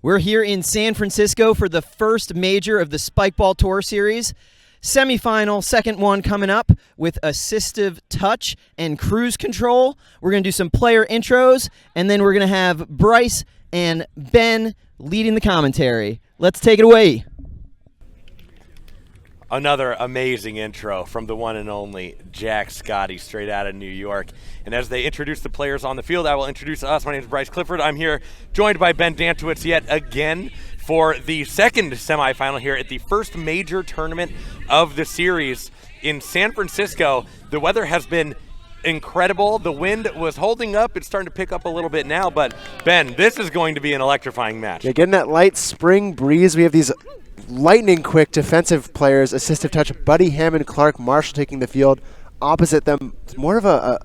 We're here in San Francisco for the first major of the Spikeball Tour Series. Semifinal, second one coming up with Assistive Touch and Cruise Control. We're going to do some player intros, and then we're going to have Bryce and Ben leading the commentary. Let's take it away. Another amazing intro from the one and only Jack Scotty, straight out of New York. And as they introduce the players on the field, I will introduce us. My name is Bryce Clifford. I'm here joined by Ben Dantowitz yet again for the second semifinal here at the first major tournament of the series in San Francisco. The weather has been incredible. The wind was holding up. It's starting to pick up a little bit now. But, Ben, this is going to be an electrifying match. Yeah, getting that light spring breeze. We have these lightning quick defensive players, Assistive Touch, Buddy Hammon, Clark Marshall taking the field. Opposite them, more of a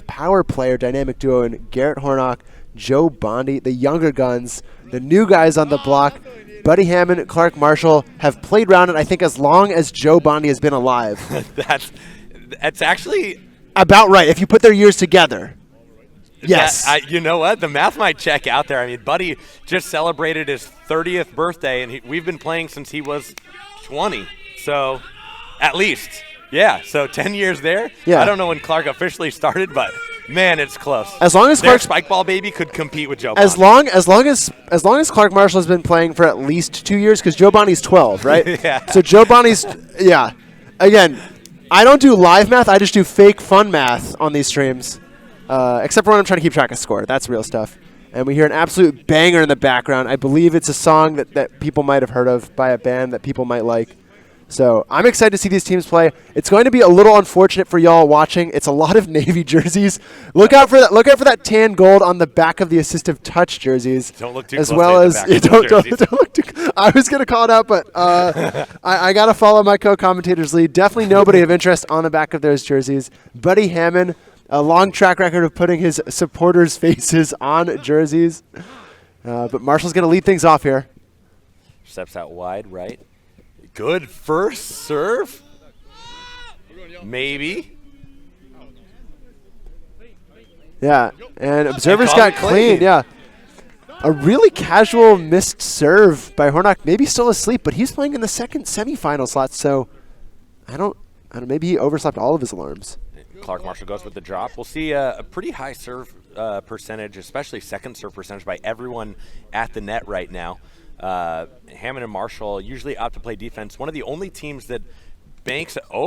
power player dynamic duo in Garrett Hornok, Joe Bondi, the younger guns, the new guys on the block. Buddy Hammon, Clark Marshall have played Roundnet, I think, as long as Joe Bondi has been alive. That's actually about right, if you put their years together. Yes. You know what? The math might check out there. I mean, Buddy just celebrated his 30th birthday, and we've been playing since he was 20. So, at least. Yeah, so 10 years there. Yeah. I don't know when Clark officially started, but, man, it's close. As long as their Spikeball baby could compete with Joe Bondi. As long as Clark Marshall has been playing for at least 2 years, because Joe Bondi's 12, right? Yeah. So Joe Bondi's, yeah. Again, I don't do live math. I just do fake fun math on these streams. Except for when I'm trying to keep track of score. That's real stuff. And we hear an absolute banger in the background. I believe it's a song that people might have heard of by a band that people might like. So I'm excited to see these teams play. It's going to be a little unfortunate for y'all watching. It's a lot of Navy jerseys. Look out for that. Look out for that tan gold on the back of the Assistive Touch jerseys. Don't look too as close well at as the back don't look too. I was going to call it out, but I got to follow my co-commentators' lead. Definitely nobody of interest on the back of those jerseys. Buddy Hammon, a long track record of putting his supporters' faces on jerseys. But Marshall's going to lead things off here. Steps out wide, right. Good first serve. Maybe. Yeah, and observers got clean. Yeah. A really casual missed serve by Hornok. Maybe still asleep, but he's playing in the second semifinal slot, so I don't maybe he overslept all of his alarms. Clark Marshall goes with the drop. We'll see a pretty high serve percentage, especially second serve percentage by everyone at the net right now. Hammon and Marshall usually out to play defense. One of the only teams that banks. We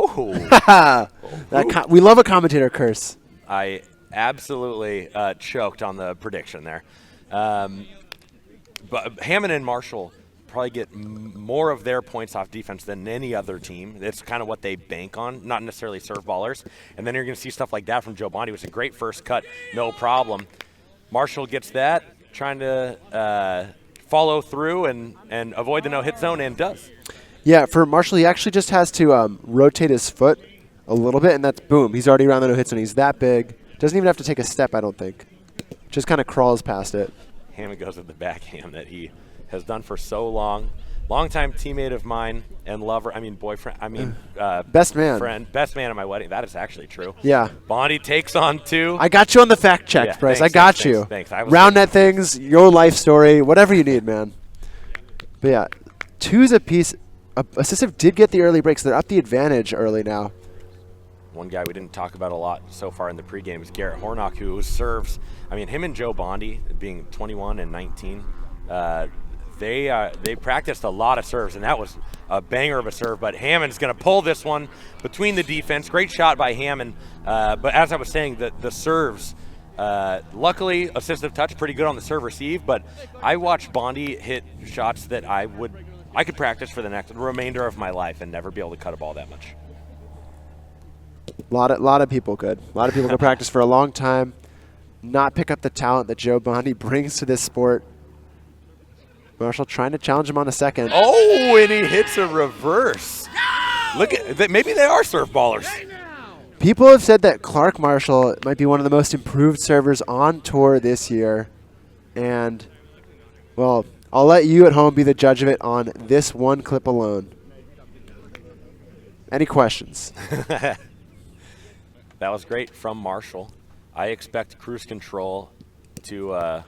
love a commentator curse. I absolutely choked on the prediction there. But Hammon and Marshall probably get more of their points off defense than any other team. It's kind of what they bank on, not necessarily serve ballers. And then you're going to see stuff like that from Joe Bondi. It was a great first cut, no problem. Marshall gets that, trying to follow through and avoid the no-hit zone, and does. Yeah, for Marshall, he actually just has to rotate his foot a little bit, and that's boom. He's already around the no-hit zone. He's that big. Doesn't even have to take a step, I don't think. Just kind of crawls past it. Hammon goes with the backhand that he has done for so long. Longtime teammate of mine and lover, best man. Friend, best man at my wedding. That is actually true. Yeah. Bondi takes on two. I got you on the fact check, yeah, Bryce. Thanks, I got you. Thanks. Roundnet things, your life story, whatever you need, man. But yeah, two's a piece. Assistive did get the early breaks. They're up the advantage early now. One guy we didn't talk about a lot so far in the pregame is Garrett Hornok, who serves. I mean, him and Joe Bondi, being 21 and 19, they practiced a lot of serves, and that was a banger of a serve. But Hammon's going to pull this one between the defense. Great shot by Hammon. But as I was saying, the serves, luckily, Assistive Touch, pretty good on the serve receive. But I watched Bondi hit shots that I could practice for the remainder of my life and never be able to cut a ball that much. A lot of people could. A lot of people could practice for a long time, not pick up the talent that Joe Bondi brings to this sport. Marshall trying to challenge him on a second. Oh, and he hits a reverse. Look at that. Maybe they are serve ballers. People have said that Clark Marshall might be one of the most improved servers on tour this year. And, well, I'll let you at home be the judge of it on this one clip alone. Any questions? That was great from Marshall. I expect Cruise Control to,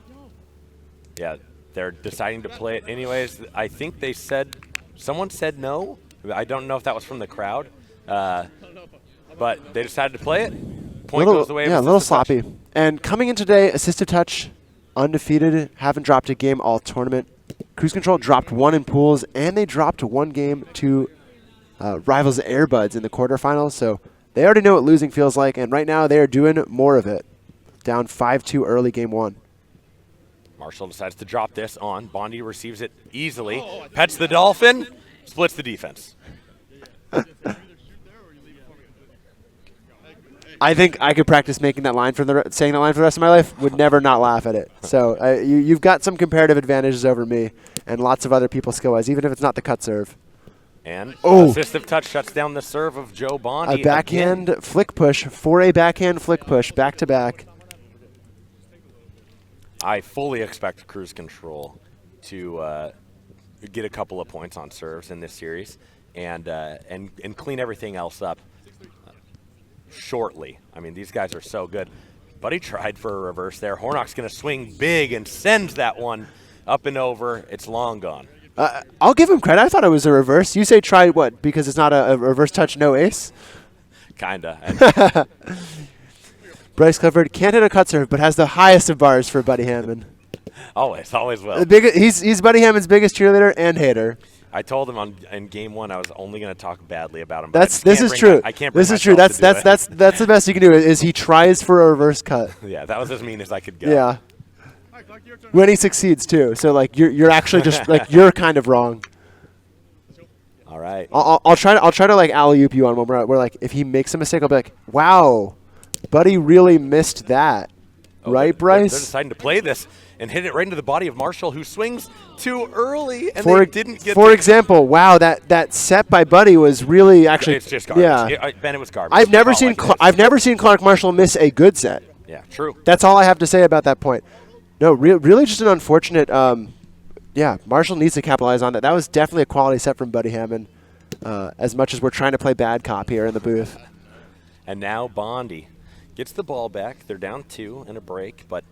They're deciding to play it anyways. I think they said, someone said no. I don't know if that was from the crowd. But they decided to play it. Point goes the way of a little Assistive Touch. sloppy. And coming in today, Assistive Touch, undefeated, haven't dropped a game all tournament. Cruise Control dropped 1 in pools, and they dropped 1 game to rivals Airbuds in the quarterfinals. So they already know what losing feels like, and right now they are doing more of it. Down 5-2 early game 1. Marshall decides to drop this on. Bondi receives it easily. Pets the Dolphin. Splits the defense. I think I could practice making that line saying that line for the rest of my life. Would never not laugh at it. So you've got some comparative advantages over me and lots of other people skill-wise, even if it's not the cut serve. And Assistive Touch shuts down the serve of Joe Bondi. A backhand flick push for a backhand flick push, back-to-back. I fully expect Cruise Control to get a couple of points on serves in this series and clean everything else up shortly. I mean, these guys are so good. Buddy tried for a reverse there. Hornok's going to swing big and sends that one up and over. It's long gone. I'll give him credit. I thought it was a reverse. You say try what? Because it's not a reverse touch, no ace? Kinda. Bryce Clifford can't hit a cut serve, but has the highest of bars for Buddy Hammon. Always will. He's Buddy Hammon's biggest cheerleader and hater. I told him in game 1 I was only going to talk badly about him. This is true. I can't bring This is true. myself to do it. That's the best you can do. Is he tries for a reverse cut? Yeah, that was as mean as I could go. Yeah. When he succeeds too, so like you're actually just like you're kind of wrong. All right. I'll try to like alley-oop you on one where like if he makes a mistake, I'll be like, wow, Buddy really missed that, right, Bryce? They're deciding to play this and hit it right into the body of Marshall, who swings too early and they didn't get. For example, wow, that set by Buddy was really actually. It's just garbage. Yeah, Ben, it was garbage. I've never seen Clark Marshall miss a good set. Yeah, true. That's all I have to say about that point. No, really just an unfortunate. Yeah, Marshall needs to capitalize on that. That was definitely a quality set from Buddy Hammon. As much as we're trying to play bad cop here in the booth. And now Bondi gets the ball back. They're down 2 in a break, but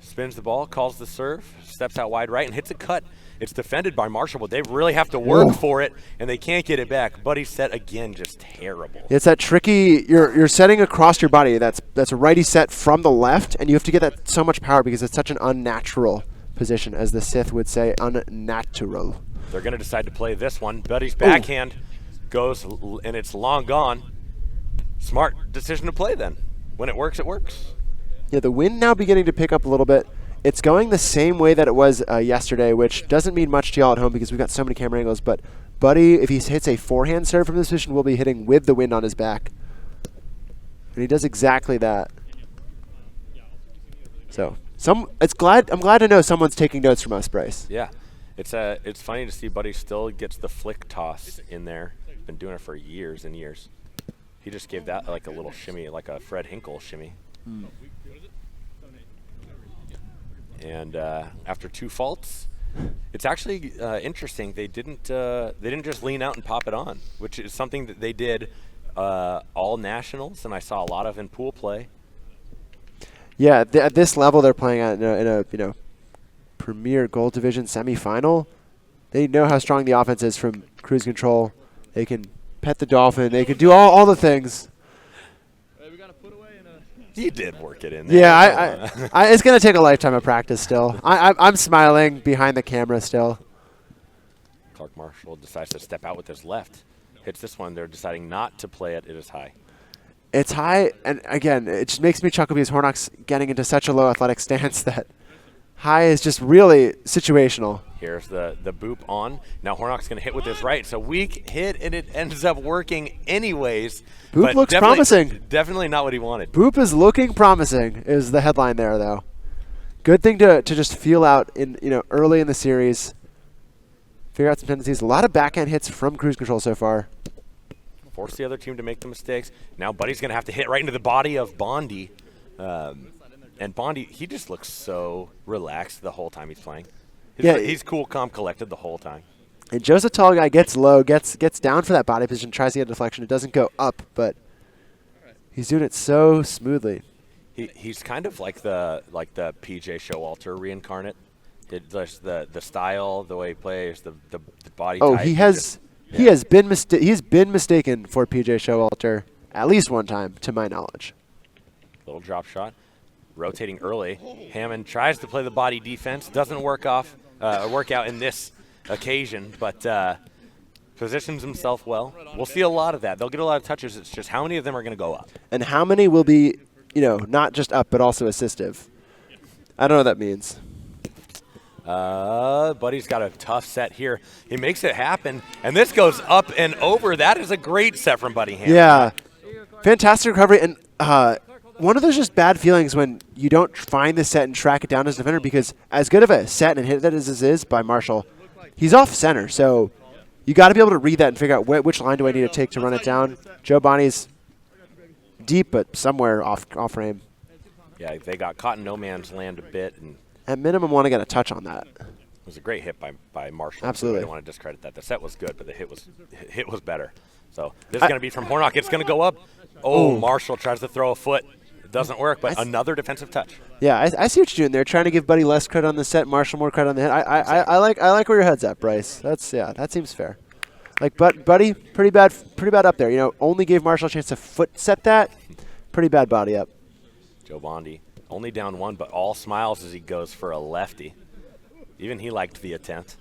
spins the ball, calls the serve, steps out wide right, and hits a cut. It's defended by Marshall, but they really have to work for it, and they can't get it back. Buddy's set again, just terrible. It's that tricky. You're setting across your body. That's a righty set from the left, and you have to get that so much power because it's such an unnatural position, as the Sith would say, unnatural. They're going to decide to play this one. Buddy's backhand goes, and it's long gone. Smart decision to play then. When it works, it works. Yeah, the wind now beginning to pick up a little bit. It's going the same way that it was yesterday, which doesn't mean much to y'all at home because we've got so many camera angles. But Buddy, if he hits a forehand serve from this position, will be hitting with the wind on his back. And he does exactly that. So I'm glad to know someone's taking notes from us, Bryce. Yeah, it's funny to see Buddy still gets the flick toss in there. He's been doing it for years and years. He just gave that like a little shimmy, like a Fred Hinkle shimmy. And after 2 faults, it's actually interesting. They didn't just lean out and pop it on, which is something that they did all nationals, and I saw a lot of in pool play. Yeah, at this level they're playing at in a Premier Gold Division semifinal. They know how strong the offense is from Cruise Control. They can pet the Dolphin. They can do all the things. You did work it in there. Yeah, it's going to take a lifetime of practice still. I'm smiling behind the camera still. Clark Marshall decides to step out with his left. Hits this one. They're deciding not to play it. It is high. It's high, and again, it just makes me chuckle because Hornok's getting into such a low athletic stance that high is just really situational. Here's the boop on. Now Hornok's going to hit with his right. It's a weak hit, and it ends up working anyways. Boop looks promising. Definitely not what he wanted. Boop is looking promising is the headline there, though. Good thing to just feel out in early in the series. Figure out some tendencies. A lot of backhand hits from Cruise Control so far. Force the other team to make the mistakes. Now Buddy's going to have to hit right into the body of Bondi. And Bondi, he just looks so relaxed the whole time he's playing. He's cool, calm, collected the whole time. And Joe's a tall guy, gets low, gets down for that body position, tries to get a deflection. It doesn't go up, but he's doing it so smoothly. He's kind of like the PJ Showalter reincarnate. The style, the way he plays, the body type. He has been mistaken for PJ Showalter at least one time, to my knowledge. Little drop shot, rotating early. Hammon tries to play the body defense, doesn't work out in this occasion, but positions himself well. We'll see a lot of that. They'll get a lot of touches. It's just how many of them are going to go up, and how many will be, not just up but also assistive. I don't know what that means. Buddy's got a tough set here. He makes it happen, and this goes up and over. That is a great set from Buddy Hammon. Yeah, fantastic recovery, and one of those just bad feelings when you don't find the set and track it down as a defender, because as good of a set and hit that is by Marshall, he's off center, so you got to be able to read that and figure out which line do I need to take to run it down. Joe Bondi's deep, but somewhere off frame. Yeah, they got caught in no man's land a bit, and at minimum want to get a touch on that. It was a great hit by Marshall. Absolutely. I don't want to discredit that. The set was good, but the hit was better. So this is going to be from Hornok. It's going to go up. Oh, Marshall tries to throw a foot. It doesn't work, but another defensive touch. Yeah, I see what you're doing there. Trying to give Buddy less credit on the set, Marshall more credit on the hit. I like where your head's at, Bryce. That seems fair. Like, Buddy, pretty bad up there. Only gave Marshall a chance to foot set that. Pretty bad body up. Joe Bondi only down one, but all smiles as he goes for a lefty. Even he liked the attempt.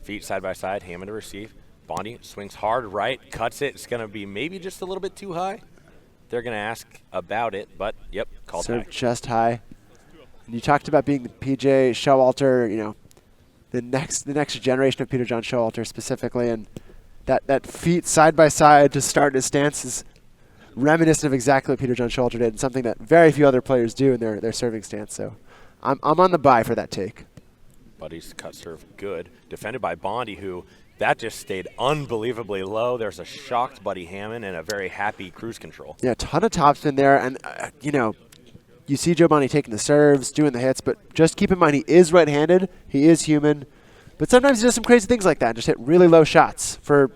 Feet side by side, Hammon to receive. Bondi swings hard right, cuts it. It's going to be maybe just a little bit too high. They're going to ask about it, but yep, called back. Just high. And you talked about being the PJ Showalter, the next generation of Peter John Showalter specifically, and that feet side by side to start his stance is reminiscent of exactly what Peter John Showalter did, and something that very few other players do in their serving stance. So I'm on the buy for that take. Buddy's cut serve good. Defended by Bondi, who that just stayed unbelievably low. There's a shocked Buddy Hammon and a very happy cruise control. Yeah, a ton of topspin there, and you see Joe Bondi taking the serves, doing the hits, but just keep in mind he is right-handed, he is human, but sometimes he does some crazy things like that, just hit really low shots for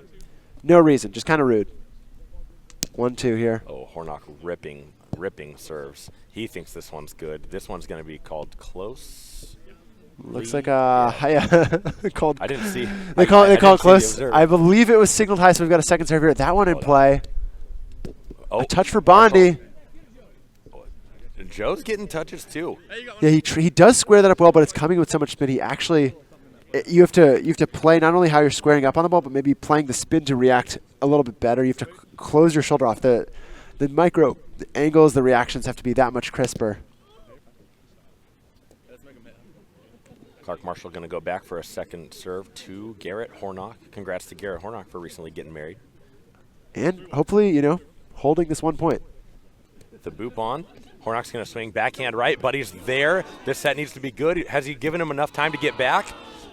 no reason, just kind of rude. 1-2 here. Oh, Hornok ripping serves. He thinks this one's good. This one's going to be called close. Looks like called. I didn't see. They call it close. I believe it was signaled high, so we've got a second serve here. That one in play. A touch for Bondi. Joe's getting touches too. Yeah, he does square that up well, but it's coming with so much spin. He actually, you have to play not only how you're squaring up on the ball, but maybe playing the spin to react a little bit better. You have to close your shoulder off. The micro angles, the reactions have to be that much crisper. Clark Marshall going to go back for a second serve to Garrett Hornok. Congrats to Garrett Hornok for recently getting married. And hopefully, holding this 1 point. The boop on. Hornok's going to swing backhand right. Buddy's there. This set needs to be good. Has he given him enough time to get back?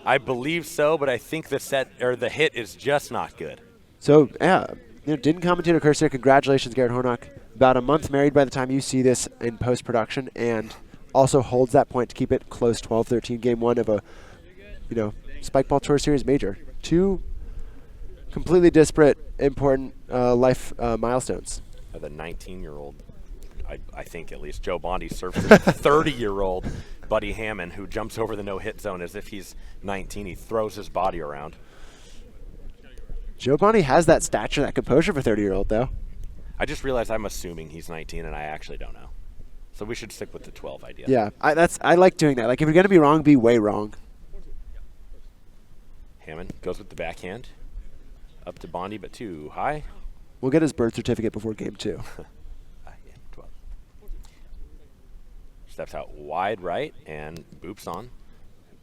I believe so, but I think the hit is just not good. So, yeah, didn't commentator curse here. Congratulations, Garrett Hornok. About a month married by the time you see this in post-production, and also holds that point to keep it close 12-13, game one of a, Spike Ball Tour Series major. Two completely disparate, important life milestones. The 19-year-old, I think at least, Joe Bondi serves the 30-year-old Buddy Hammon, who jumps over the no-hit zone as if he's 19. He throws his body around. Joe Bondi has that stature, that composure for 30-year-old, though. I just realized I'm assuming he's 19, and I actually don't know. So we should stick with the 12 idea. Yeah, I like doing that. Like, if you're going to be wrong, be way wrong. Hammon goes with the backhand. Up to Bondi, but too high. We'll get his birth certificate before game 2. 12. Steps out wide right and boops on.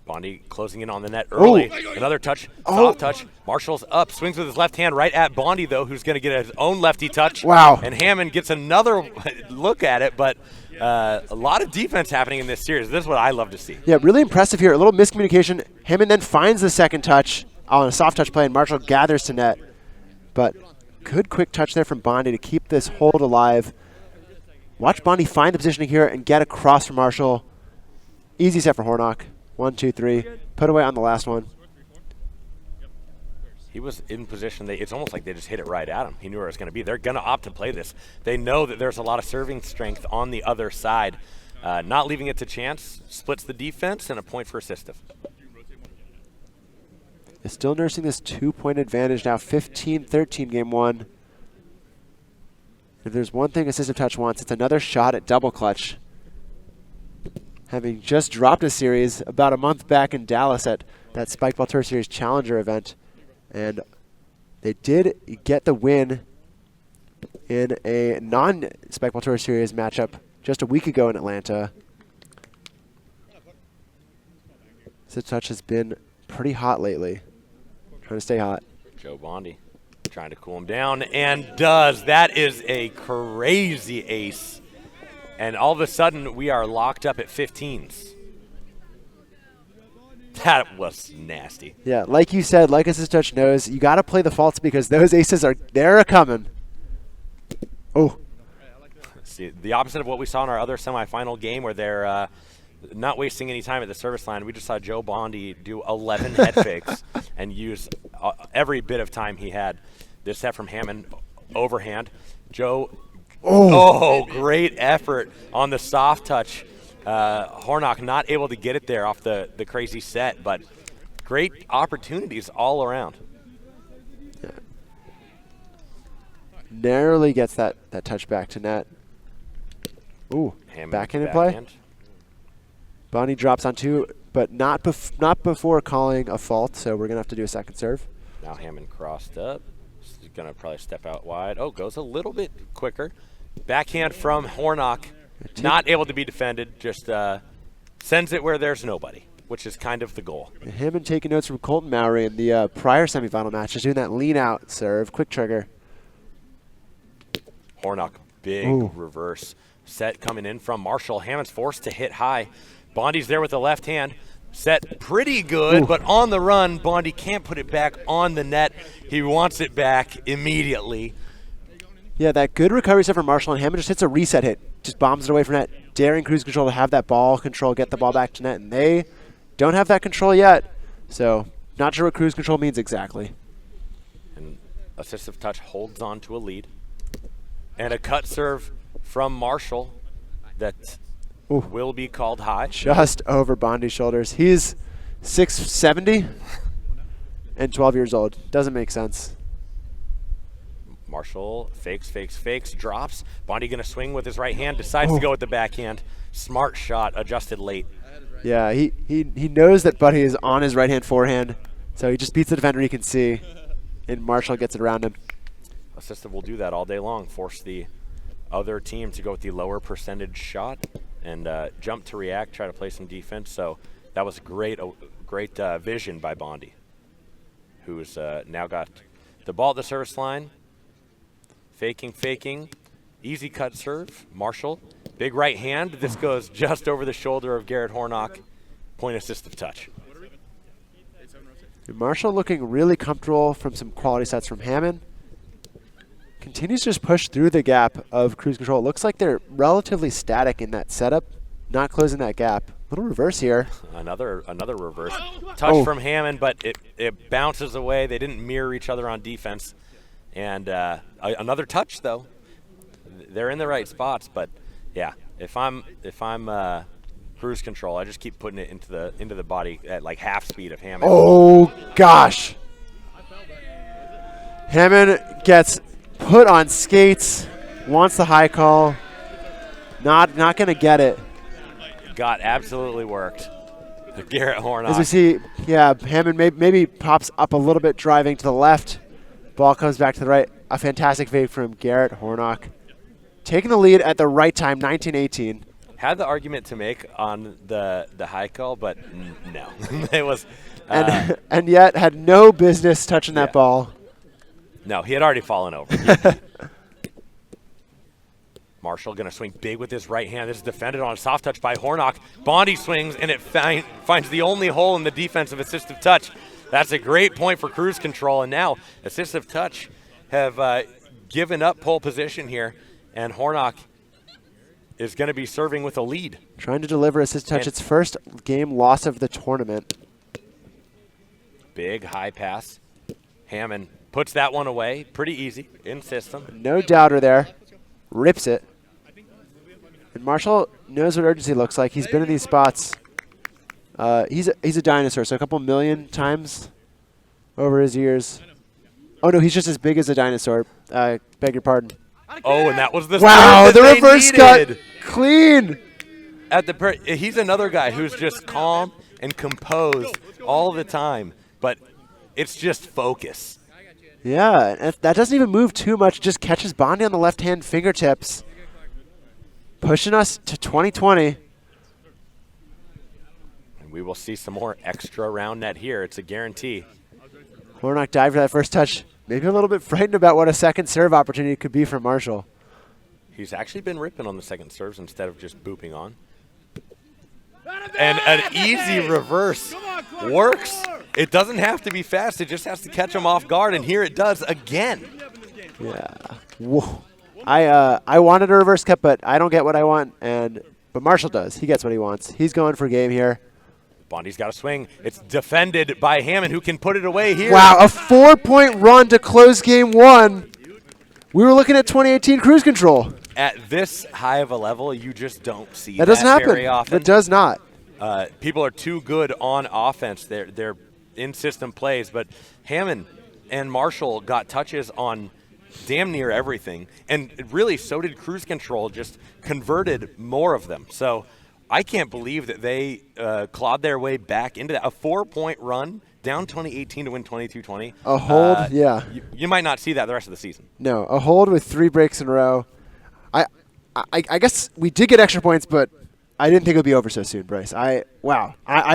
Bondi closing in on the net early. Another touch, soft touch. Marshall's up, swings with his left hand right at Bondi, though, who's going to get his own lefty touch. Wow. And Hammon gets another look at it, but a lot of defense happening in this series. This is what I love to see. Yeah, really impressive here. A little miscommunication. Hammon then finds the second touch on a soft touch play, and Marshall gathers to net. But good quick touch there from Bondi to keep this hold alive. Watch Bondi find the positioning here and get across from Marshall. Easy set for Hornok. 1, 2, 3. Put away on the last one. He was in position. It's almost like they just hit it right at him. He knew where it was going to be. They're going to opt to play this. They know that there's a lot of serving strength on the other side. Not leaving it to chance. Splits the defense and a point for Assistive. Is still nursing this 2-point advantage now, 15-13 game one. If there's one thing Assistive Touch wants, it's another shot at double clutch. Having just dropped a series about a month back in Dallas at that Spikeball Tour Series Challenger event. And they did get the win in a non-Spikeball Tour Series matchup just a week ago in Atlanta. Assistive Touch has been pretty hot lately. Trying to stay hot. Joe Bondi trying to cool him down, and does. That is a crazy ace. And all of a sudden, we are locked up at 15s. That was nasty. Yeah, like you said, like Assistive Touch knows, you got to play the faults because those aces they're coming. Oh. See, the opposite of what we saw in our other semifinal game where they're not wasting any time at the service line. We just saw Joe Bondi do 11 head fakes and use every bit of time he had. This set from Hammon, overhand. Joe, great effort on the soft touch. Hornok not able to get it there off the crazy set, but great opportunities all around. Yeah. Narrowly gets that touch back to net. Ooh, backhanded play. Bondi drops on two, but not before calling a fault, so we're going to have to do a second serve. Now Hammon crossed up. He's going to probably step out wide. Oh, goes a little bit quicker. Backhand from Hornok. Not able to be defended, just sends it where there's nobody, which is kind of the goal. And Hammon taking notes from Colton Mowry in the prior semifinal match, just doing that lean-out serve, quick trigger. Hornok, big reverse. Set coming in from Marshall. Hammon's forced to hit high. Bondi's there with the left hand. Set pretty good, but on the run, Bondi can't put it back on the net. He wants it back immediately. Yeah, that good recovery set from Marshall, and Hammon just hits a reset hit. Just bombs it away from net. Daring cruise control to have that ball control, get the ball back to net, and they don't have that control yet. So not sure what cruise control means exactly. And Assistive Touch holds on to a lead. And a cut serve from Marshall that will be called high. Just over Bondi's shoulders. He's 6'70" and 12 years old. Doesn't make sense. Marshall fakes, drops. Bondi going to swing with his right hand, decides to go with the backhand. Smart shot, adjusted late. Yeah, he knows that Bondi is on his right-hand forehand, so he just beats the defender he can see, and Marshall gets it around him. Assistive will do that all day long, force the other team to go with the lower percentage shot and jump to react, try to play some defense. So that was great vision by Bondi, who's now got the ball at the service line. Faking, easy cut serve. Marshall, big right hand. This goes just over the shoulder of Garrett Hornok. Point Assistive Touch. Marshall looking really comfortable from some quality sets from Hammon. Continues to just push through the gap of cruise control. It looks like they're relatively static in that setup, not closing that gap. Little reverse here. Another reverse. Touch from Hammon, but it bounces away. They didn't mirror each other on defense. And another touch, though. They're in the right spots, but yeah, if I'm cruise control, I just keep putting it into the body at like half speed of Hammon. Oh gosh! Hammon gets put on skates, wants the high call. Not gonna get it. Got absolutely worked. Garrett Hornok. As we see, yeah, Hammon maybe pops up a little bit, driving to the left. Ball comes back to the right. A fantastic fake from Garrett Hornok. Taking the lead at the right time, 19-18. Had the argument to make on the high call, but no. It was and yet had no business touching that ball. No, he had already fallen over. Marshall going to swing big with his right hand. This is defended on a soft touch by Hornok. Bondi swings, and it finds the only hole in the defense of Assistive Touch. That's a great point for cruise control, and now Assistive Touch have given up pole position here, and Hornok is going to be serving with a lead. Trying to deliver Assistive Touch its first game loss of the tournament. Big high pass. Hammon puts that one away. Pretty easy in system. No doubter there. Rips it. And Marshall knows what urgency looks like. He's been in these spots. He's a dinosaur, so a couple million times over his years. Oh, no, he's just as big as a dinosaur. Beg your pardon. Oh, and that was the wow, serve that the they reverse needed. cut. Clean. He's another guy who's just calm and composed all the time, but it's just focus. Yeah, and that doesn't even move too much. Just catches Bondi on the left-hand fingertips. Pushing us to 2020. And we will see some more extra round net here. It's a guarantee. Hornok dived for that first touch. Maybe a little bit frightened about what a second serve opportunity could be for Marshall. He's actually been ripping on the second serves instead of just booping on. And an easy reverse works. It doesn't have to be fast. It just has to catch him off guard, and here it does again. Yeah. Whoa. I wanted a reverse cut, but I don't get what I want, but Marshall does. He gets what he wants. He's going for game here. Bondi's got a swing. It's defended by Hammon, who can put it away here. Wow, a 4-point run to close game one. We were looking at 2018 cruise control. At this high of a level, you just don't see that doesn't happen. Very often. That does not. People are too good on offense. They're in-system plays, but Hammon and Marshall got touches on damn near everything, and really so did cruise control, just converted more of them. So I can't believe that they clawed their way back into that. A 4-point run, down 2018 to win 22-20. A hold, yeah. You might not see that the rest of the season. No, a hold with 3 breaks in a row. I guess we did get extra points, but I didn't think it would be over so soon, Bryce. I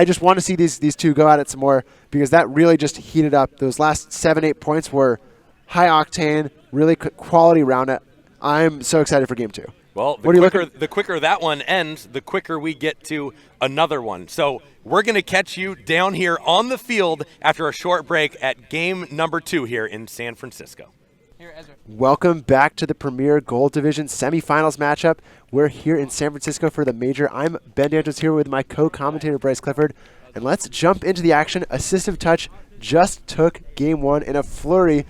just want to see these two go at it some more, because that really just heated up. Those last 7-8 points were high octane, really quality round it. I'm so excited for game 2. Well, the quicker that one ends, the quicker we get to another one. So we're going to catch you down here on the field after a short break at game number 2 here in San Francisco. Welcome back to the Premier Gold Division semifinals matchup. We're here in San Francisco for the major. I'm Ben Dantowitz here with my co-commentator Bryce Clifford. And let's jump into the action. Assistive Touch just took game 1 in a flurry.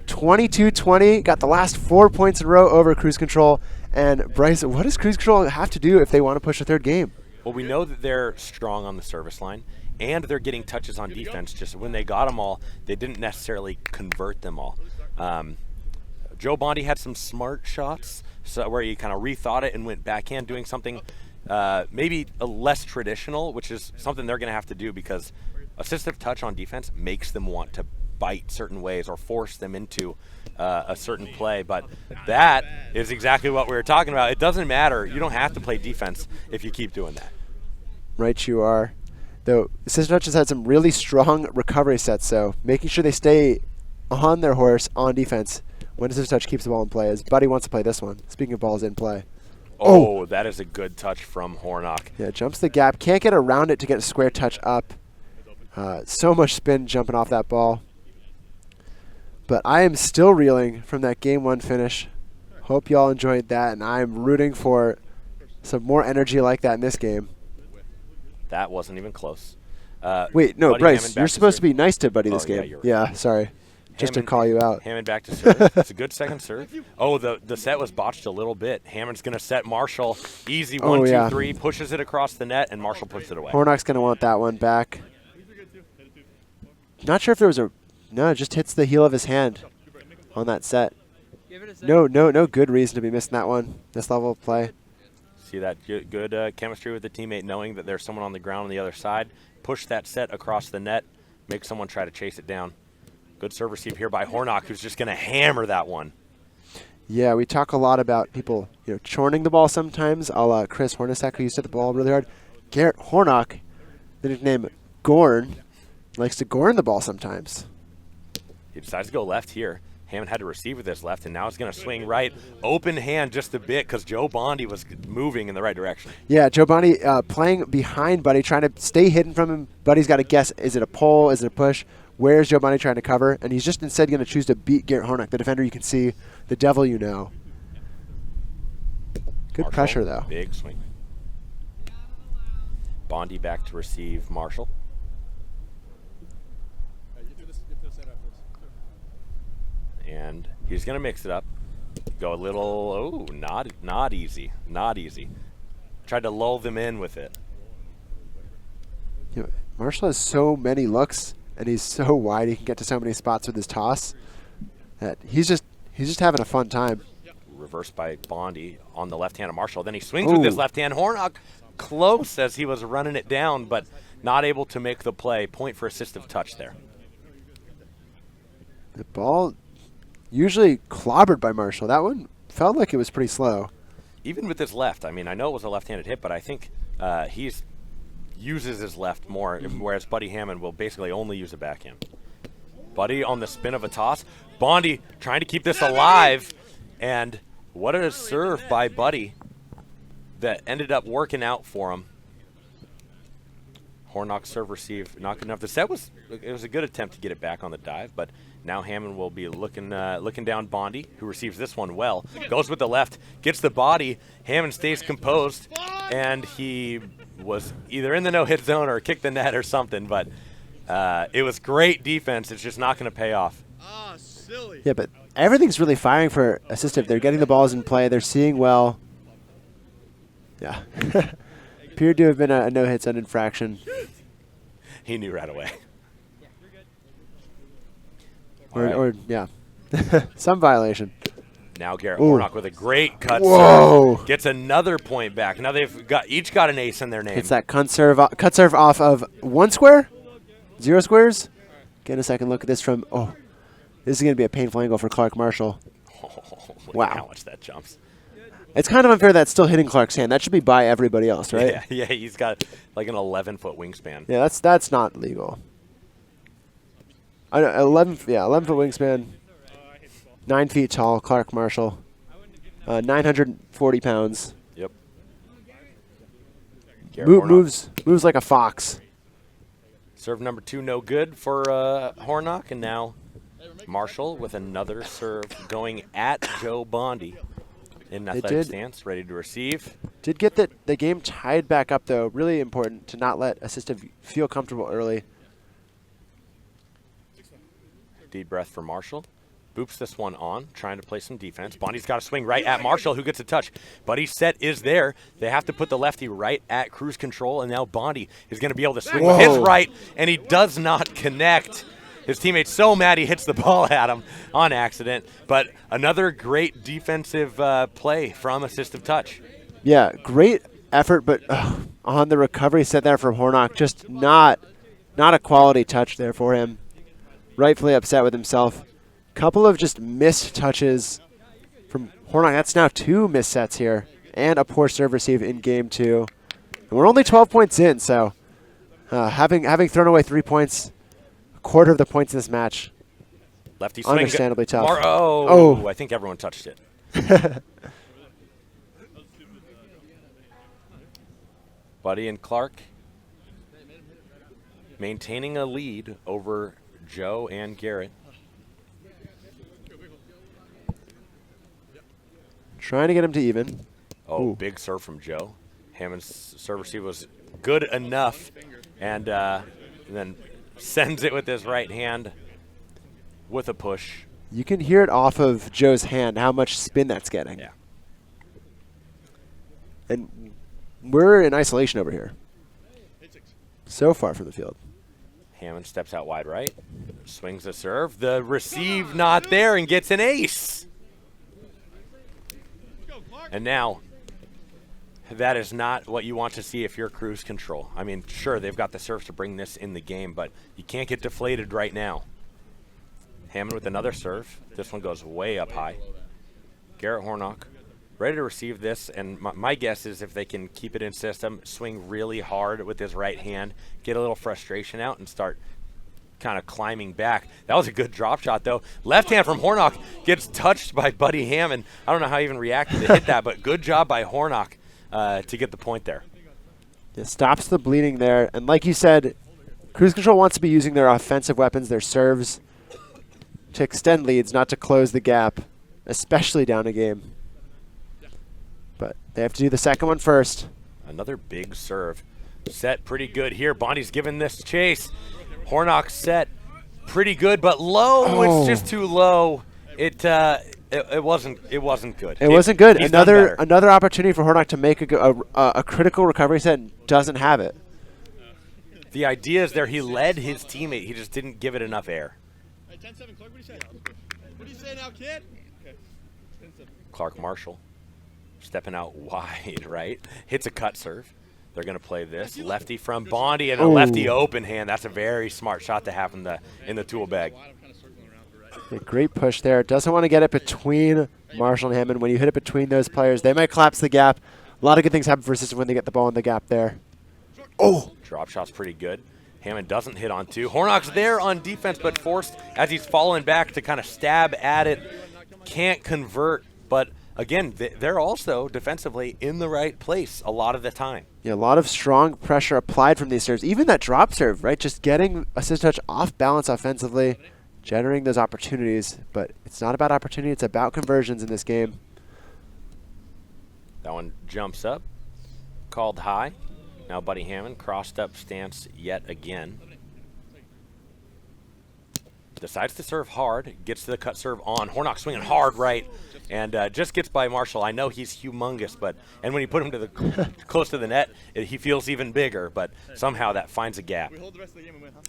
22-20, got the last 4 points in a row over cruise control. And Bryce, what does cruise control have to do if they want to push a third game? Well, we know that they're strong on the service line, and they're getting touches on defense. Just when they got them all, they didn't necessarily convert them all. Joe Bondi had some smart shots, so where he kind of rethought it and went backhand, doing something maybe a less traditional, which is something they're going to have to do, because assistive touch on defense makes them want to bite certain ways or force them into a certain play. But that is exactly what we were talking about. It doesn't matter. You don't have to play defense if you keep doing that. Right you are. Though assistive touch has had some really strong recovery sets, so making sure they stay on their horse on defense when assistive touch keeps the ball in play, as Buddy wants to play this one. Speaking of balls in play. Oh, that is a good touch from Hornok. Yeah, jumps the gap. Can't get around it to get a square touch up. So much spin jumping off that ball. But I am still reeling from that game 1 finish. Hope y'all enjoyed that, and I'm rooting for some more energy like that in this game. That wasn't even close. Wait, no, Buddy Bryce, you're supposed to be nice to Buddy this game. Yeah, you're right. Yeah, sorry. Just to call you out. Hammon back to serve. It's a good second serve. Oh, the set was botched a little bit. Hammon's going to set Marshall. Easy 1, 2, 3. Pushes it across the net, and Marshall puts it away. Hornok's going to want that one back. Not sure if there was a... No, it just hits the heel of his hand on that set. No good reason to be missing that one, this level of play. See that good chemistry with the teammate, knowing that there's someone on the ground on the other side. Push that set across the net. Make someone try to chase it down. Good serve receive here by Hornok, who's just going to hammer that one. Yeah, we talk a lot about people, churning the ball sometimes, a la Chris Hornacek, who used to hit the ball really hard. Garrett Hornok, the nickname Gorn, likes to gorn the ball sometimes. He decides to go left here. Hammon had to receive with his left, and now he's going to swing right. Open hand just a bit, because Joe Bondi was moving in the right direction. Yeah, Joe Bondi playing behind Buddy, trying to stay hidden from him. Buddy's got to guess, is it a pull, is it a push? Where's Joe Bondi trying to cover? And he's just instead going to choose to beat Garrett Hornok, the defender you can see, the devil you know. Good Marshall, pressure, though. Big swing. Bondi back to receive Marshall. And he's going to mix it up. Go a little, not easy. Not easy. Tried to lull them in with it. You know, Marshall has so many looks, and he's so wide. He can get to so many spots with his toss that he's just having a fun time. Reversed by Bondi on the left hand of Marshall. Then he swings with his left hand. Hornok close as he was running it down, but not able to make the play. Point for assistive touch there. The ball usually clobbered by Marshall. That one felt like it was pretty slow. Even with his left, I mean, I know it was a left-handed hit, but I think he uses his left more, whereas Buddy Hammon will basically only use a backhand. Buddy on the spin of a toss. Bondi trying to keep this alive, and what a serve by Buddy that ended up working out for him. Hornok serve receive, not good enough. The set was a good attempt to get it back on the dive, but now Hammon will be looking down Bondi, who receives this one well. Goes with the left, gets the body. Hammon stays composed, and he was either in the no-hit zone or kicked the net or something, but it was great defense. It's just not going to pay off. Silly. Yeah, but everything's really firing for Assistive. They're getting the balls in play. They're seeing well. Yeah. Appeared to have been a no-hit zone infraction. He knew right away. Or yeah. Some violation. Now Garrett Hornok with a great cut Whoa. serve. Gets another point back. Now they've each got an ace in their name. It's that cut serve off of 1 square? 0 squares? Get a second look at this from, this is going to be a painful angle for Clark Marshall. Look Wow. at how much that jumps. It's kind of unfair that's still hitting Clark's hand. That should be by everybody else, right? Yeah, he's got like an 11-foot wingspan. Yeah, that's not legal. I know, 11-foot wingspan, 9 feet tall, Clark Marshall, 940 pounds. Yep. Garrett Hornok. Moves like a fox. Serve number 2, no good for Hornok, and now Marshall with another serve going at Joe Bondi in athletic stance, ready to receive. Did get the game tied back up, though. Really important to not let Assistive feel comfortable early. Deep breath for Marshall. Boops this one on, trying to play some defense. Bondi's got a swing right at Marshall, who gets a touch. Buddy's set is there. They have to put the lefty right at cruise control, and now Bondi is going to be able to swing with his right, and he does not connect. His teammate's so mad he hits the ball at him on accident. But another great defensive play from Assistive Touch. Yeah, great effort, but on the recovery set there from Hornok, just not a quality touch there for him. Rightfully upset with himself. Couple of just missed touches from Hornok. That's now 2 missed sets here, and a poor serve receive in game 2. And we're only 12 points in, so having thrown away 3 points, a quarter of the points in this match, Lefty swing. understandably tough. I think everyone touched it. Buddy and Clark maintaining a lead over Joe and Garrett. Trying to get him to even. Big serve from Joe. Hammon's serve receive was good enough, and then sends it with his right hand with a push. You can hear it off of Joe's hand, how much spin that's getting. Yeah. And we're in isolation over here. So far from the field. Hammon steps out wide right, swings a serve. The receive not there and gets an ace. And now, that is not what you want to see if you're cruise control. I mean, sure, they've got the serves to bring this in the game, but you can't get deflated right now. Hammon with another serve. This one goes way up high. Garrett Hornok ready to receive this, and my guess is if they can keep it in system, swing really hard with his right hand, get a little frustration out, and start kind of climbing back. That was a good drop shot, though. Left hand from Hornok gets touched by Buddy Hammon. I don't know how he even reacted to hit that, but good job by Hornok to get the point there. It stops the bleeding there, and like you said, cruise control wants to be using their offensive weapons, their serves, to extend leads, not to close the gap, especially down a game. But they have to do the second one first. Another big serve. Set pretty good here. Bondi's giving this chase. Hornok set pretty good, but low. It's just too low. It wasn't good. It wasn't good. He's done better. Another opportunity for Hornok to make a critical recovery set and doesn't have it. The idea is there. He led his teammate. He just didn't give it enough air. Hey, 10-7, Clark, what do you say? What do you say now, kid? Okay. 10-7. Clark Marshall stepping out wide, right? Hits a cut serve. They're going to play this. Lefty from Bondi and a lefty open hand. That's a very smart shot to have in the tool bag. A great push there. Doesn't want to get it between Marshall and Hammon. When you hit it between those players, they might collapse the gap. A lot of good things happen for Assistive when they get the ball in the gap there. Oh! Drop shot's pretty good. Hammon doesn't hit on two. Hornok's there on defense, but forced as he's falling back to kind of stab at it. Can't convert, but again, they're also defensively in the right place a lot of the time. Yeah, a lot of strong pressure applied from these serves. Even that drop serve, right? Just getting Assistive Touch off balance offensively, generating those opportunities. But it's not about opportunity, it's about conversions in this game. That one jumps up, called high. Now Buddy Hammon crossed up stance yet again. Decides to serve hard, gets to the cut serve on. Hornok swinging hard right, and just gets by Marshall. I know he's humongous, and when you put him to the close to the net, he feels even bigger. But somehow that finds a gap. We hold the rest of the game and win, huh?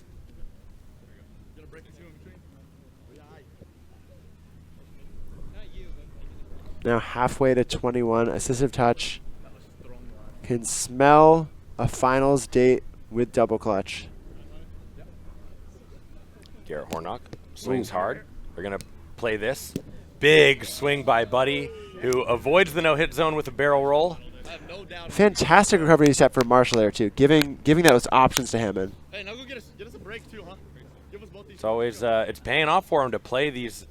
Gonna break the two in between. Now halfway to 21, Assistive Touch can smell a finals date with double clutch. Garrett Hornok swings hard. They're going to play this. Big swing by Buddy, who avoids the no-hit zone with a barrel roll. Fantastic recovery set for Marshall there, too, giving those options to Hammon. Hey, now go get us a break, too, huh? Give us both these. It's always it's paying off for him to play these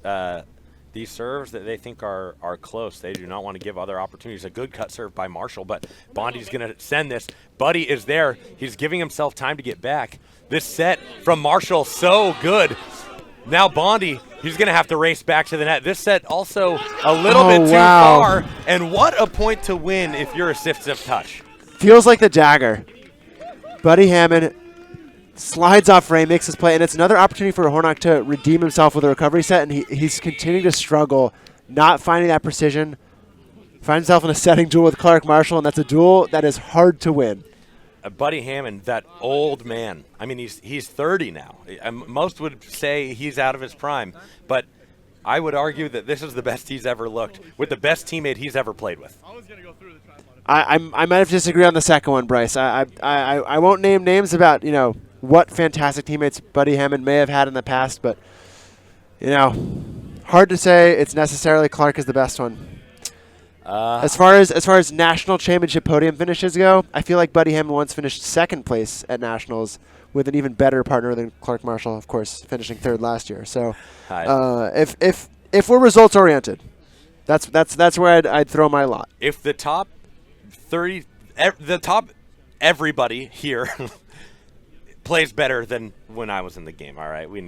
serves that they think are close. They do not want to give other opportunities. A good cut serve by Marshall, but Bondi's going to send this. Buddy is there. He's giving himself time to get back. This set from Marshall, so good. Now Bondi, he's going to have to race back to the net. This set also a little bit too far. And what a point to win if you're Assistive Touch. Feels like the dagger. Buddy Hammon slides off frame, makes his play, and it's another opportunity for Hornok to redeem himself with a recovery set, and he's continuing to struggle, not finding that precision. Finds himself in a setting duel with Clark Marshall, and that's a duel that is hard to win. Buddy Hammon, that old man. I mean, he's 30 now. Most would say he's out of his prime, but I would argue that this is the best he's ever looked with the best teammate he's ever played with. I might have to disagree on the second one, Bryce. I won't name names about what fantastic teammates Buddy Hammon may have had in the past, but hard to say it's necessarily Clark is the best one. As far as national championship podium finishes go, I feel like Buddy Hammon once finished second place at nationals with an even better partner than Clark Marshall, of course, finishing third last year. So, if we're results oriented, that's where I'd throw my lot. If the top 30, everybody here plays better than when I was in the game. All right, we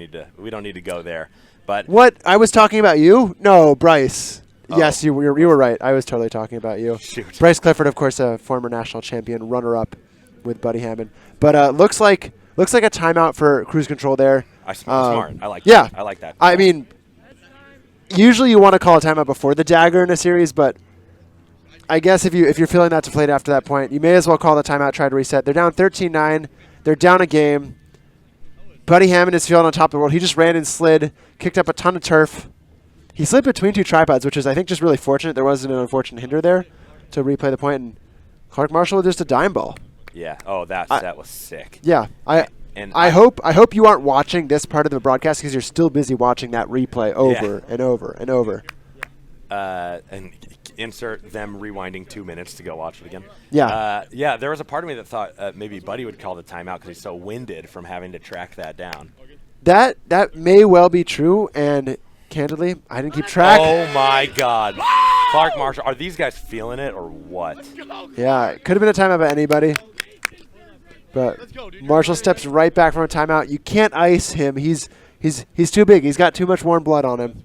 don't need to go there. But what I was talking about you? No, Bryce. Yes, you were right. I was totally talking about you. Shoot. Bryce Clifford, of course, a former national champion, runner-up with Buddy Hammon. But looks like a timeout for cruise control there. Smart. I like yeah, that. I like that. I mean, usually you want to call a timeout before the dagger in a series, but I guess if you're feeling that deflated after that point, you may as well call the timeout, try to reset. They're down 13-9. They're down a game. Buddy Hammon is feeling on top of the world. He just ran and slid, kicked up a ton of turf. He slid between two tripods, which is, I think, just really fortunate. There wasn't an unfortunate hinder there to replay the point. And Clark Marshall with just a dime ball. Yeah. Oh, that was sick. Yeah. I hope you aren't watching this part of the broadcast because you're still busy watching that replay over and over and over. And insert them rewinding 2 minutes to go watch it again. Yeah. There was a part of me that thought maybe Buddy would call the timeout because he's so winded from having to track that down. That may well be true, and candidly, I didn't keep track. Oh, my God. Clark Marshall, are these guys feeling it or what? Yeah, it could have been a timeout by anybody. But Marshall steps right back from a timeout. You can't ice him. He's too big. He's got too much warm blood on him.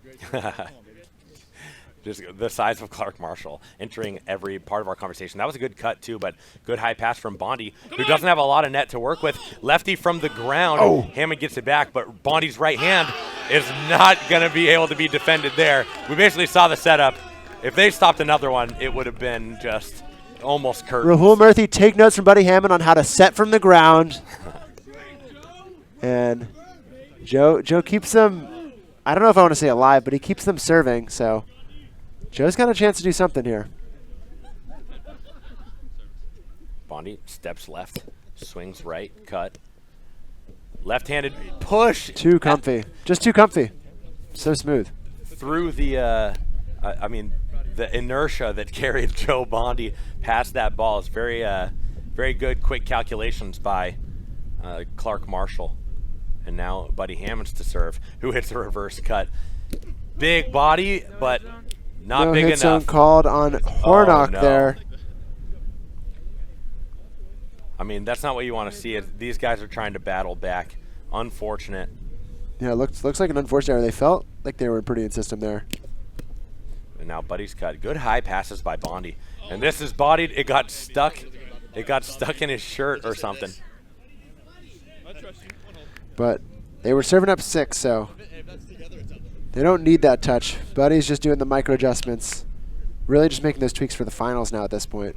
Just the size of Clark Marshall entering every part of our conversation. That was a good cut, too, but good high pass from Bondi, who doesn't have a lot of net to work with. Lefty from the ground. Oh. Hammon gets it back, but Bondi's right hand is not going to be able to be defended there. We basically saw the setup. If they stopped another one, it would have been just almost curtains. Rahul Murthy, take notes from Buddy Hammon on how to set from the ground. And Joe keeps them, I don't know if I want to say alive, but he keeps them serving. So Joe's got a chance to do something here. Bondi steps left, swings right, cut. Left-handed push. Too comfy. Just too comfy. So smooth. Through the, I mean, the inertia that carried Joe Bondi past that ball is very, very good, quick calculations by Clark Marshall. And now Buddy Hammon's to serve, who hits a reverse cut. Big body, but not big hit zone enough. Called on Hornok there. I mean, that's not what you want to see. These guys are trying to battle back. Unfortunate. Yeah, looks like an unfortunate error. They felt like they were pretty in system there. And now Buddy's cut. Good high passes by Bondi. And this is bodied. It got stuck. It got stuck in his shirt or something. But they were serving up 6, so they don't need that touch. Buddy's just doing the micro adjustments. Really just making those tweaks for the finals now at this point.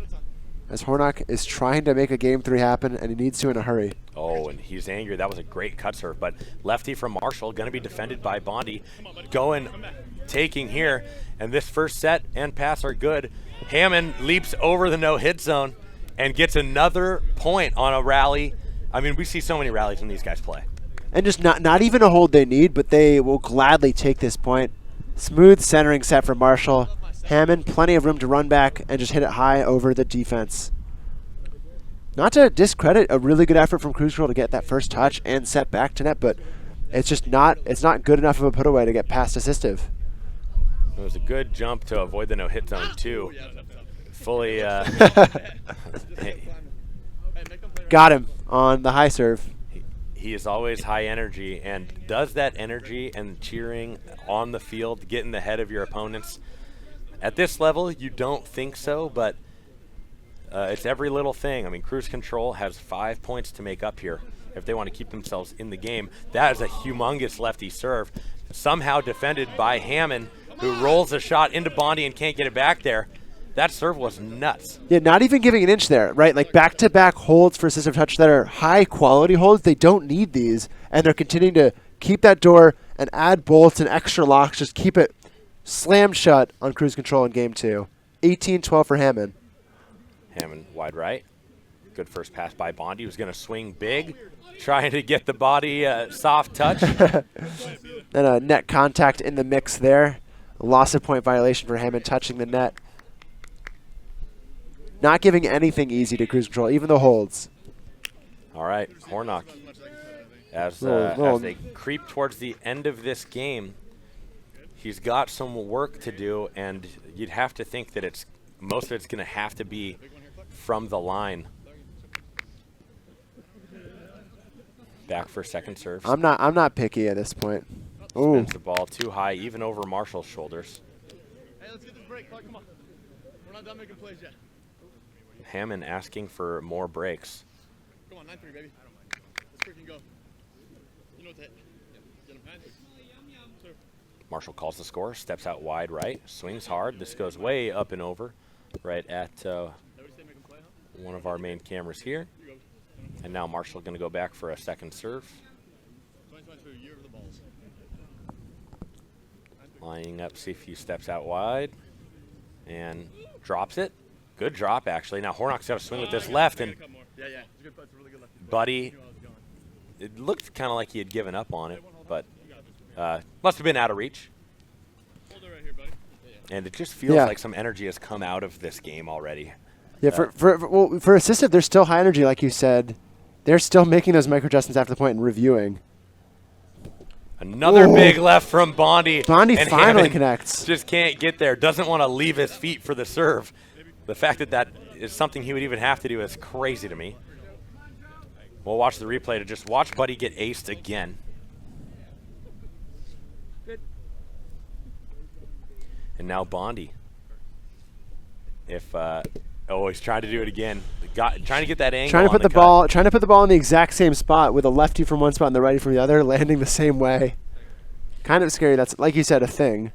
As Hornok is trying to make a game 3 happen, and he needs to in a hurry. Oh, and he's angry. That was a great cut serve. But lefty from Marshall, going to be defended by Bondi. Taking here. And this first set and pass are good. Hammon leaps over the no-hit zone and gets another point on a rally. I mean, we see so many rallies when these guys play. And just not even a hold they need, but they will gladly take this point. Smooth centering set from Marshall. Hammon, plenty of room to run back and just hit it high over the defense. Not to discredit a really good effort from Cruise Control to get that first touch and set back to net, but it's just not good enough of a put away to get past Assistive. It was a good jump to avoid the no-hit zone too. Fully got him on the high serve. He is always high energy, and does that energy and cheering on the field get in the head of your opponents? At this level, you don't think so, but it's every little thing. I mean, Cruise Control has 5 points to make up here if they want to keep themselves in the game. That is a humongous lefty serve, somehow defended by Hammon, who rolls a shot into Bondi and can't get it back there. That serve was nuts. Yeah, not even giving an inch there, right? Like back-to-back holds for Assistive Touch that are high-quality holds. They don't need these, and they're continuing to keep that door and add bolts and extra locks, just keep it slammed shut on Cruise Control in game 2. 18-12 for Hammon. Hammon wide right. Good first pass by Bondi, who's going to swing big, trying to get the body soft touch. And a net contact in the mix there. Loss of point violation for Hammon touching the net. Not giving anything easy to Cruise Control, even the holds. All right, Hornok. As they creep towards the end of this game, he's got some work to do, and you'd have to think that most of it's going to have to be from the line. Back for second serve. I'm not picky at this point. Ooh. Spins the ball too high, even over Marshall's shoulders. Hey, let's get this break. Come on. We're not done making plays yet. Hammon asking for more breaks. Come on, 9-3, baby. Let's freaking go. You know what to hit. Get him. 9-3. Serve. Marshall calls the score, steps out wide right, swings hard. This goes way up and over, right at one of our main cameras here. And now Marshall going to go back for a second serve. Lining up, see if he steps out wide and drops it. Good drop, actually. Now Hornok's got to swing with this left, and Buddy, it looked kind of like he had given up on it, but must have been out of reach. And it just feels like some energy has come out of this game already. Yeah, for Assistive, they're still high energy, like you said. They're still making those micro adjustments after the point and reviewing. Another big left from Bondi. Bondi and finally Hammon connects. Just can't get there. Doesn't want to leave his feet for the serve. The fact that is something he would even have to do is crazy to me. We'll watch the replay to just watch Buddy get aced again. And now Bondi. He's trying to do it again. Trying to get that angle. Trying to put the ball in the exact same spot with a lefty from one spot and the righty from the other, landing the same way. Kind of scary. That's, like you said, a thing.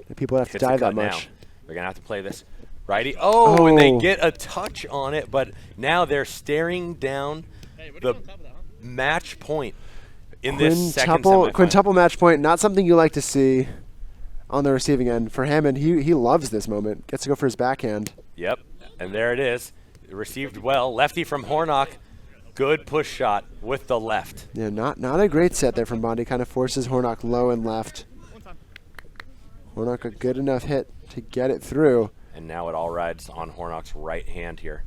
That people have to Hits the dive cut that now. much. They're going to have to play this. Righty. Oh, and they Oh. get a touch on it, but now they're staring down Hey, what the are you on top of that, huh? match point in this second Quintuple, semifinal. quintuple match point. Not something you like to see on the receiving end. For Hammond, he loves this moment. Gets to go for his backhand. Yep, and there it is. Received well. Lefty from Hornok. Good push shot with the left. Yeah, not a great set there from Bondi. Kind of forces Hornok low and left. One time. Hornok a good enough hit to get it through. And now it all rides on Hornok's right hand here.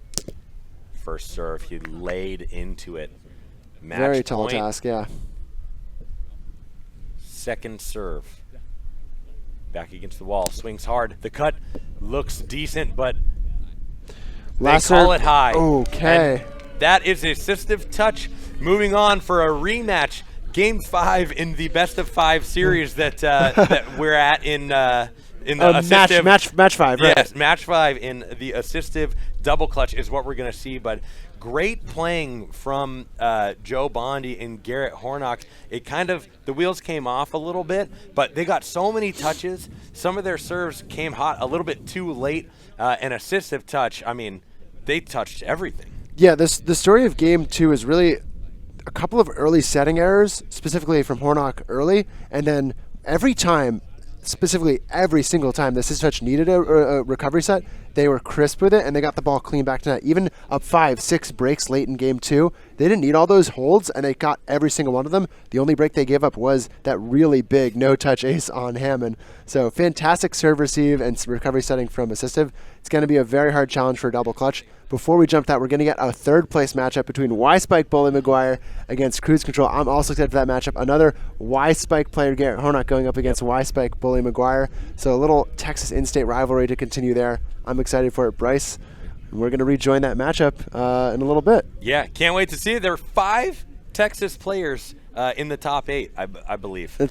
First serve, he laid into it. Match Very tall point. task, yeah. Second serve. Back against the wall, swings hard. The cut looks decent, but Last they call serve. it high. Okay. And that is Assistive Touch. Moving on for a rematch. Game 5 in the best of 5 series that that we're at in the assistive match 5, right? Yes, match 5 in the assistive double clutch is what we're going to see. But great playing from Joe Bondi and Garrett Hornok. It kind of, the wheels came off a little bit, but they got so many touches. Some of their serves came hot a little bit too late. And Assistive Touch, I mean, they touched everything. Yeah, the story of Game 2 is really a couple of early setting errors, specifically from Hornok early, and then every time, specifically every single time the Assistive Touch needed a recovery set, they were crisp with it, and they got the ball clean back to net. Even up 5-6 breaks late in Game 2, they didn't need all those holds, and they got every single one of them. The only break they gave up was that really big no-touch ace on Hammon. So fantastic serve receive and recovery setting from Assistive. It's going to be a very hard challenge for a double clutch. Before we jump that, we're going to get a third-place matchup between Y-Spike Bully McGuire against Cruise Control. I'm also excited for that matchup. Another Y-Spike player, Garrett Hornok, going up against Y-Spike Bully McGuire. So a little Texas in-state rivalry to continue there. I'm excited for it, Bryce. And we're going to rejoin that matchup in a little bit. Yeah, can't wait to see it. There are 5 Texas players in the top 8, I believe. The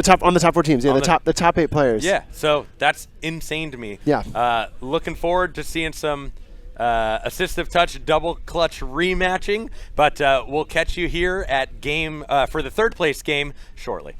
top on the top 4 teams. Yeah, the top 8 players. Yeah, so that's insane to me. Yeah. Looking forward to seeing some Assistive Touch double clutch rematching, but we'll catch you here at game for the third place game shortly.